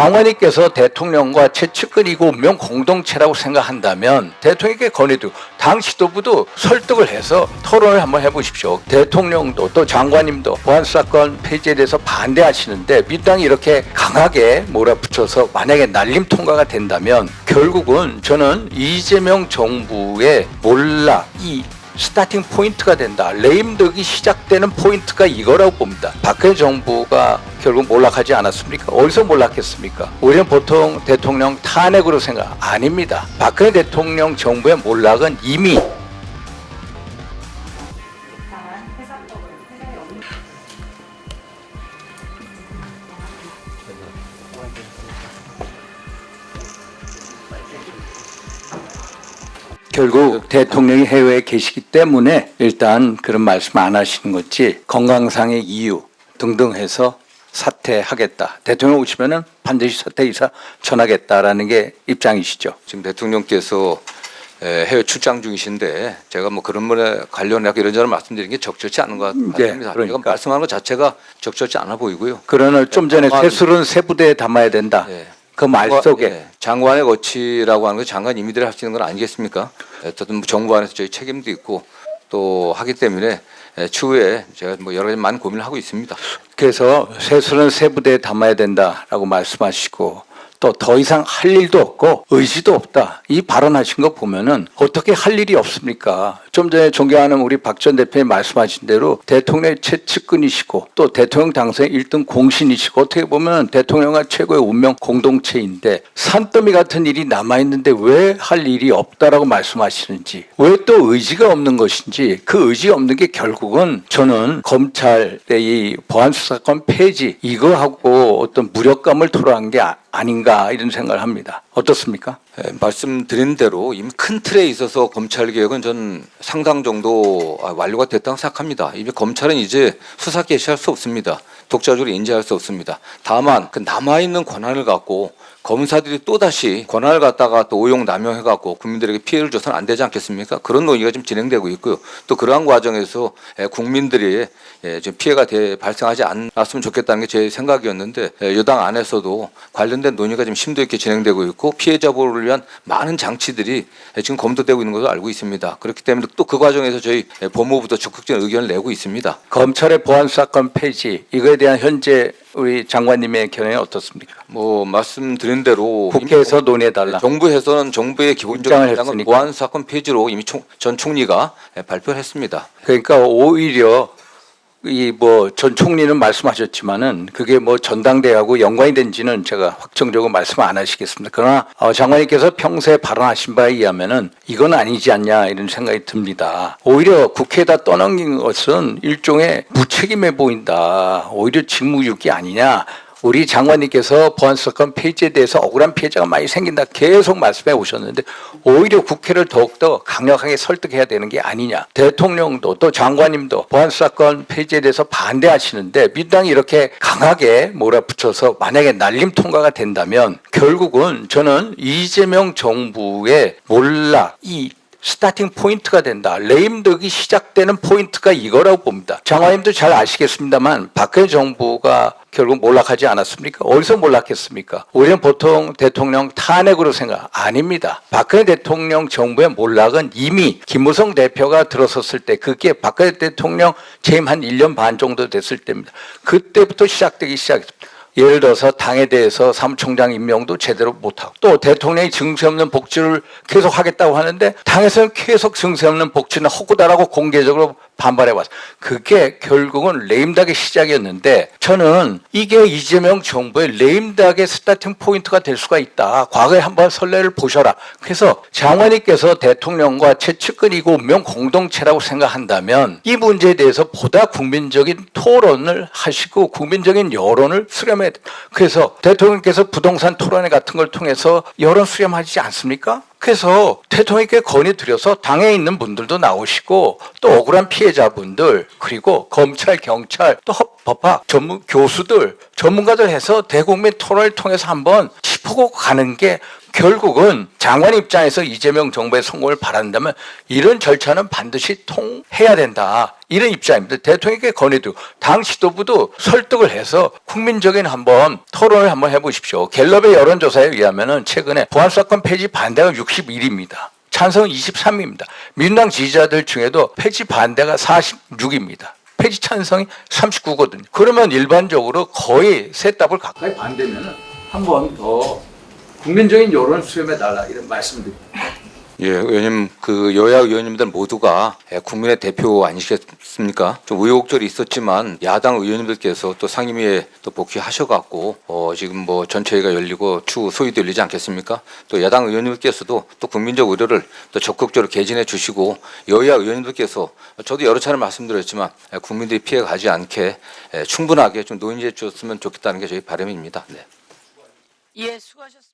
장관님께서 대통령과 최측근이고 운명 공동체라고 생각한다면 대통령께 건의도 당 지도부도 설득을 해서 토론을 한번 해보십시오. 대통령도 또 장관님도 보안사건 폐지에 대해서 반대하시는데 민주당이 이렇게 강하게 몰아붙여서 만약에 날림 통과가 된다면 결국은 저는 이재명 정부의 몰락이 스타팅 포인트가 된다. 레임덕이 시작되는 포인트가 이거라고 봅니다. 박근혜 정부가 결국 몰락하지 않았습니까? 어디서 몰락했습니까? 우리는 보통 대통령 탄핵으로 생각 아닙니다. 박근혜 대통령 정부의 몰락은 이미 결국 대통령이 해외에 계시기 때문에 일단 그런 말씀 안 하시는 거지 건강상의 이유 등등 해서 사퇴하겠다. 대통령 오시면은 반드시 사퇴 이사 전하겠다라는 게 입장이시죠. 지금 대통령께서 해외 출장 중이신데 제가 뭐 그런 분에 관련해서 이런저런 말씀드리는 게 적절치 않은 것 같습니다. 그러니까. 제가 말씀하는 것 자체가 적절치 않아 보이고요. 그러나 좀 전에 세술은 세 부대에 담아야 된다. 그 말 속에 장관의 거취라고 하는 건 장관 임의대로 할 수 있는 건 아니겠습니까? 어쨌든 정부 안에서 저희 책임도 있고 또 하기 때문에 추후에 제가 뭐 여러 가지 많은 고민을 하고 있습니다. 그래서 세술은 세 부대에 담아야 된다라고 말씀하시고 또 더 이상 할 일도 없고 의지도 없다. 이 발언하신 거 보면은 어떻게 할 일이 없습니까? 좀 전에 존경하는 우리 박 전 대표님 말씀하신 대로 대통령의 최측근이시고 또 대통령 당선의 1등 공신이시고 어떻게 보면 대통령과 최고의 운명 공동체인데 산더미 같은 일이 남아있는데 왜 할 일이 없다라고 말씀하시는지 왜 또 의지가 없는 것인지 그 의지가 없는 게 결국은 저는 검찰의 이 보안수사권 폐지 이거하고 어떤 무력감을 토로한 게 아닌가 이런 생각을 합니다. 어떻습니까? 말씀드린 대로 이미 큰 틀에 있어서 검찰 개혁은 전 상당 정도 완료가 됐다고 생각합니다. 이미 검찰은 이제 수사 개시할 수 없습니다. 독자적으로 인지할 수 없습니다. 다만 그 남아있는 권한을 갖고 검사들이 또다시 권한을 갖다가 또 오용 남용해갖고 국민들에게 피해를 줘서는 안 되지 않겠습니까? 그런 논의가 지금 진행되고 있고요. 또 그러한 과정에서 국민들이 좀 피해가 발생하지 않았으면 좋겠다는 게 제 생각이었는데 여당 안에서도 관련된 논의가 지금 심도 있게 진행되고 있고 피해자 보호를 위한 많은 장치들이 지금 검토되고 있는 것으로 알고 있습니다. 그렇기 때문에 또 그 과정에서 저희 법무부도 적극적인 의견을 내고 있습니다. 검찰의 보안수사권 폐지 이거에 대한 현재 우리 장관님의 견해는 어떻습니까? 뭐 말씀드린 대로 국회에서 논의해달라. 정부에서는 정부의 기본적인 입장을 입장은 했으니까. 보안사건 폐지로 이미 전 총리가 발표를 했습니다. 그러니까 오히려 이 뭐 전 총리는 말씀하셨지만은 그게 뭐 전당대회하고 연관이 된지는 제가 확정적으로 말씀 안 하시겠습니다. 그러나 장관님께서 평소에 발언하신 바에 의하면은 이건 아니지 않냐 이런 생각이 듭니다. 오히려 국회에다 떠넘긴 것은 일종의 무책임해 보인다. 오히려 직무유기 아니냐. 우리 장관님께서 보안수사권 폐지에 대해서 억울한 피해자가 많이 생긴다 계속 말씀해 오셨는데 오히려 국회를 더욱더 강력하게 설득해야 되는 게 아니냐. 대통령도 또 장관님도 보안수사권 폐지에 대해서 반대하시는데 민주당이 이렇게 강하게 몰아붙여서 만약에 날림 통과가 된다면 결국은 저는 이재명 정부의 몰락이 스타팅 포인트가 된다. 레임덕이 시작되는 포인트가 이거라고 봅니다. 장관님도 잘 아시겠습니다만 박근혜 정부가 결국 몰락하지 않았습니까? 어디서 몰락했습니까? 우리는 보통 대통령 탄핵으로 생각 아닙니다. 박근혜 대통령 정부의 몰락은 이미 김무성 대표가 들어섰을 때 그게 박근혜 대통령 재임 한 1년 반 정도 됐을 때입니다. 그때부터 시작되기 시작했습니다. 예를 들어서 당에 대해서 사무총장 임명도 제대로 못하고 또 대통령이 증세 없는 복지를 계속 하겠다고 하는데 당에서는 계속 증세 없는 복지는 허구다라고 공개적으로 반발해왔어요. 그게 결국은 레임덕의 시작이었는데 저는 이게 이재명 정부의 레임덕의 스타팅 포인트가 될 수가 있다. 과거에 한번 선례를 보셔라. 그래서 장관님께서 대통령과 최측근이고 운명 공동체라고 생각한다면 이 문제에 대해서 보다 국민적인 토론을 하시고 국민적인 여론을 수렴해야 돼요. 그래서 대통령께서 부동산 토론회 같은 걸 통해서 여론 수렴하지 않습니까? 그래서 대통령께 건의드려서 당에 있는 분들도 나오시고 또 억울한 피해자분들 그리고 검찰, 경찰 또 법학 전문 교수들 전문가들 해서 대국민 토론을 통해서 한번 짚고 가는 게 결국은 장관 입장에서 이재명 정부의 성공을 바란다면 이런 절차는 반드시 통해야 된다. 이런 입장입니다. 대통령께 건의도 당 지도부도 설득을 해서 국민적인 한번 토론을 한번 해보십시오. 갤럽의 여론조사에 의하면은 최근에 보안사건 폐지 반대가 61입니다. 찬성은 23입니다. 민주당 지지자들 중에도 폐지 반대가 46입니다. 폐지 찬성이 39거든요. 그러면 일반적으로 거의 세 답을 가까이 반대면은 한 번 더 국민적인 여론 수렴해 달라 이런 말씀드립니다. 예, 의원님 그 여야 의원님들 모두가 국민의 대표 아니시겠습니까? 좀 우여곡절이 있었지만 야당 의원님들께서 또 상임위에 또 복귀하셔갖고 지금 뭐 전체회가 열리고 추후 소위도 열리지 않겠습니까? 또 야당 의원님들께서도 또 국민적 의료를 또 적극적으로 개진해 주시고 여야 의원님들께서 저도 여러 차례 말씀드렸지만 국민들이 피해 가지 않게 충분하게 좀 논의해 주셨으면 좋겠다는 게 저희 바람입니다. 네. 예, 수고하셨습니다.